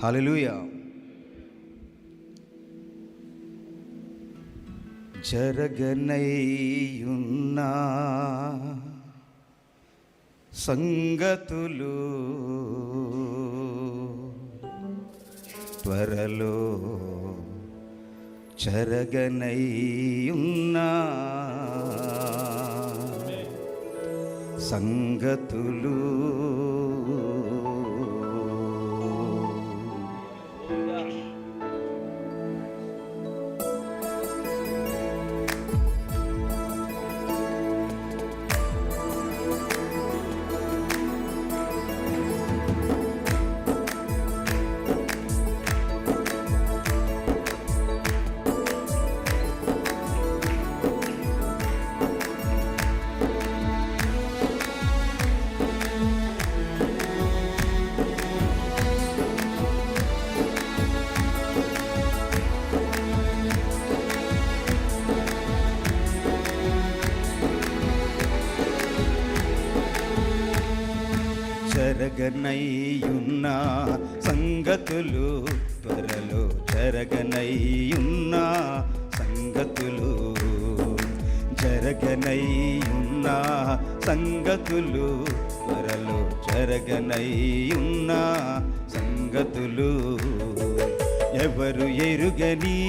హల్లెలూయా. జరగనయ్యున్న సంగతులు త్వరలో జరగనయ్యున్న సంగతులు జరగనయ్యున్న సంగతులు త్వరలో జరగనయ్యున్న సంగతులు జరగనయ్యున్న సంగతులు త్వరలో జరగనయ్యున్న సంగతులు ఎవరు ఎరుగని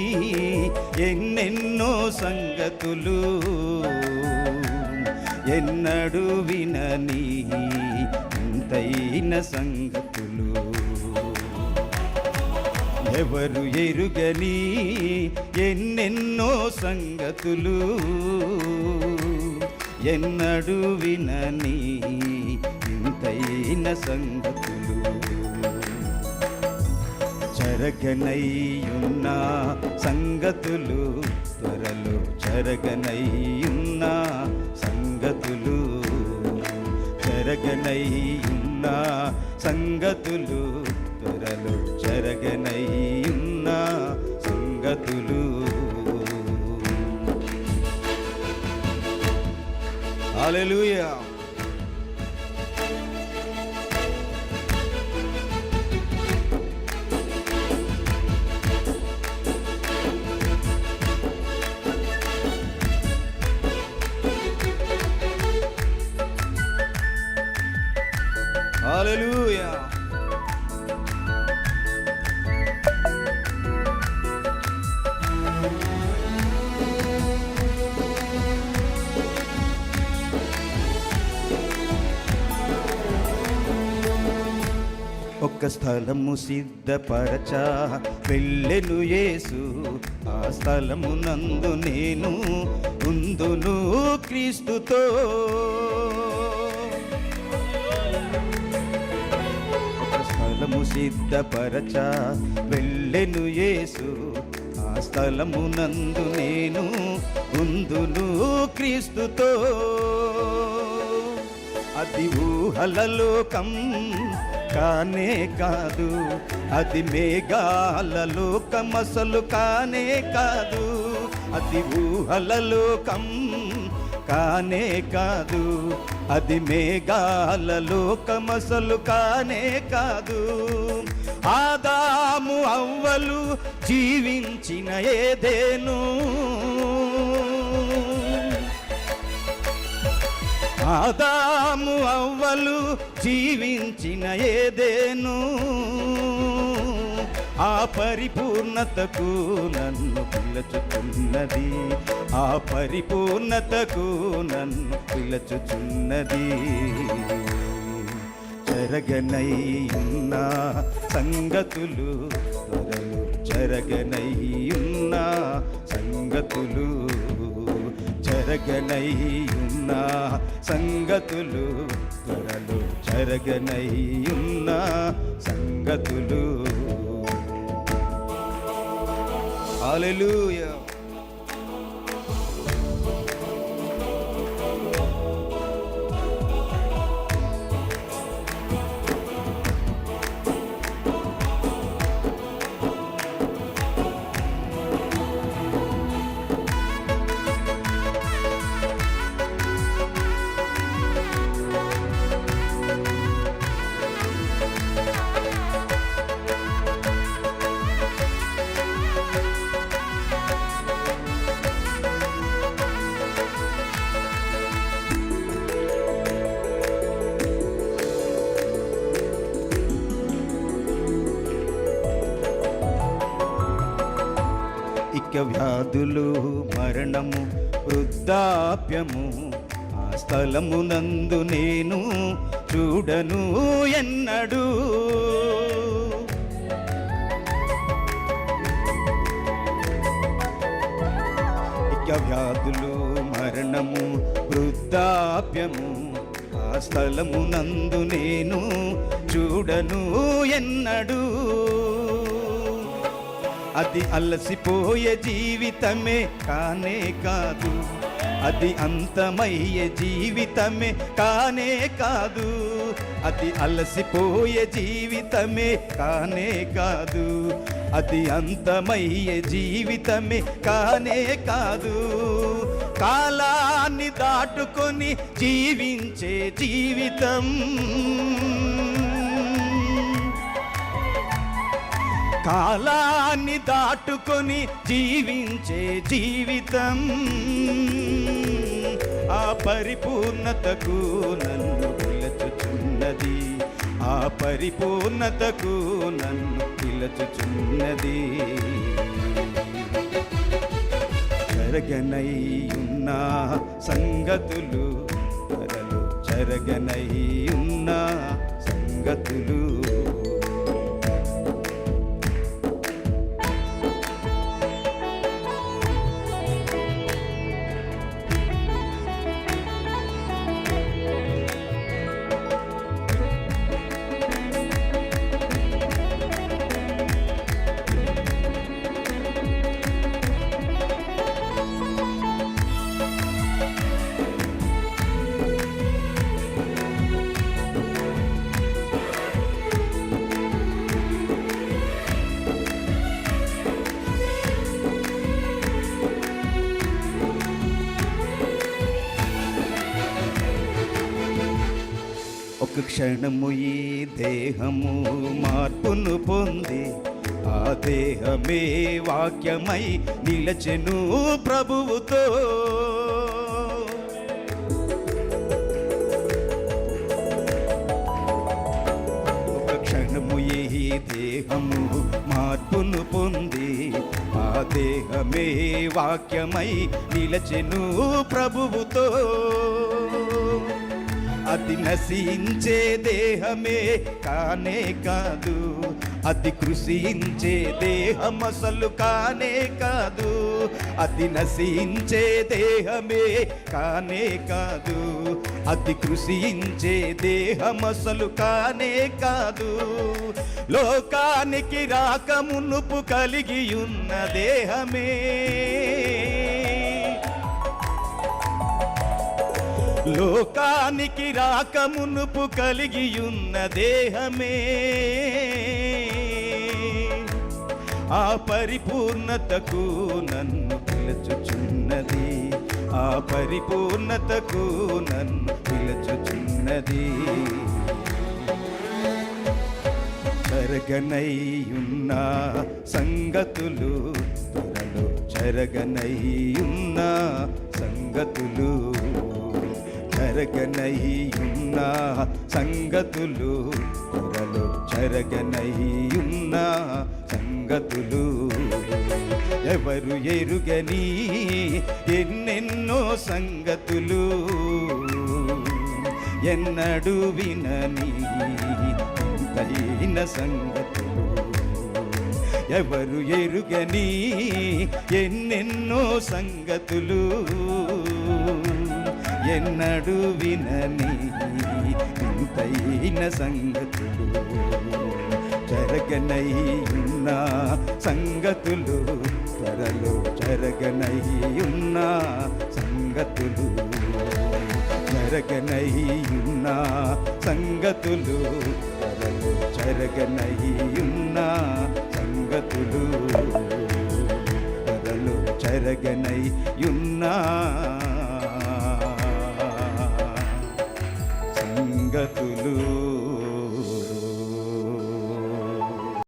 ఎన్నెన్నో సంగతులు ఎన్నడూ వినని ఇంతైన సంగతులు ఎవరు ఎరుగని ఎన్నెన్నో సంగతులు ఎన్నడూ వినని ఇంతైన సంగతులు జరగనయ్యున్న సంగతులు త్వరలో జరగనయ్యున్న సంగతులు జరగనయ్యున్న సంగతులు త్వరలో జరగనయ్యున్న సంగతులు. హల్లెలూయా. హల్లెలూయా. ఒక స్థలము సిద్ధపరచా వెళ్ళెను యేసు, ఆ స్థలమునందు నేను ఉందును క్రీస్తుతో. ఒక స్థలము సిద్ధపరచా వెళ్ళెను యేసు, ఆ స్థలమునందు నేను ఉందును క్రీస్తుతో. అది ఊహలలోకం కానే కాదు, అది మేఘాల లోకమసలు కానే కాదు. అది ఊహలలోకం కానే కాదు, అది మేఘాల లోకమసలు కానే కాదు. ఆదాము అవ్వలు జీవించిన ఏదెను, ఆదాము అవ్వలు జీవించిన ఏదెను, ఆ పరిపూర్ణతకు నన్ను పిలుచుచున్నది, ఆ పరిపూర్ణతకు నన్ను పిలుచుచున్నది. జరగనయ్యున్న సంగతులు త్వరలో జరగనయ్యున్న సంగతులు జరగనయ్యున్న సంగతులు త్వరలో జరగనయ్యున్న సంగతులు. హల్లెలూయా. ఇక వ్యాధులు మరణము వృద్ధాప్యము ఆ స్థలమునందు నేను చూడను ఎన్నడూ. ఇక వ్యాధులు మరణము వృద్ధాప్యము ఆ స్థలమునందు నేను చూడను ఎన్నడూ. అది అలసిపోయే జీవితమే కానే కాదు, అది అంతమయ్యే జీవితమే కానే కాదు, అది అలసిపోయే జీవితమే కానే కాదు, అది అంతమయ్యే జీవితమే కానే కాదు. కాలాన్ని దాటుకొని జీవించే జీవితం, కాలాన్ని దాటుకొని జీవించే జీవితం ఆ పరిపూర్ణతకు నన్ను పిలుచుచున్నది, ఆ పరిపూర్ణతకు నన్ను పిలుచుచున్నది. జరగనయ్యున్న సంగతులు త్వరలో జరగనయ్యున్న సంగతులు. ఒక క్షణము ఈ దేహము మార్పును పొంది ఆ దేహమే వాక్యమై నిలచెను ప్రభువుతో. ఒక క్షణము ఈ దేహము మార్పును పొంది ఆ దేహమే వాక్యమై నిలచెను ప్రభువుతో. అది నశించే దేహమే కానే కాదు, అది కృషించే దేహం అసలు కానే కాదు, అది నశించే దేహమే కానే కాదు, అది కృషించే దేహం అసలు కానే కాదు. లోకానికి రాకమునుపు కలిగి ఉన్న దేహమే, లోకానికి రాకమునుపు కలిగియున్న దేహమే ఆ పరిపూర్ణతకు నన్ను పిలుచుచున్నది, ఆ పరిపూర్ణతకు నన్ను పిలుచుచున్నది. జరగనయ్యున్న సంగతులు త్వరలో జరగనయ్యున్న సంగతులు, జరగనయ్యున్న సంగతులు త్వరలో జరగనయ్యున్న సంగతులు. ఎవరు ఎరుగని ఎన్నెన్నో సంగతులు, ఎన్నడూ వినని వింతైన సంగతులు. ఎవరు ఎరుగని ఎన్నెన్నో సంగతులు, ఎన్నడూ వినని వింతైన సంగతులు. జరగనయ్యున్న సంగతులు త్వరలో జరగనయ్యున్న సంగతులు, జరగనయ్యున్న సంగతులు త్వరలో జరగనయ్యున్న సంగతులు, త్వరలో జరగనయ్యున్న సంగతులు.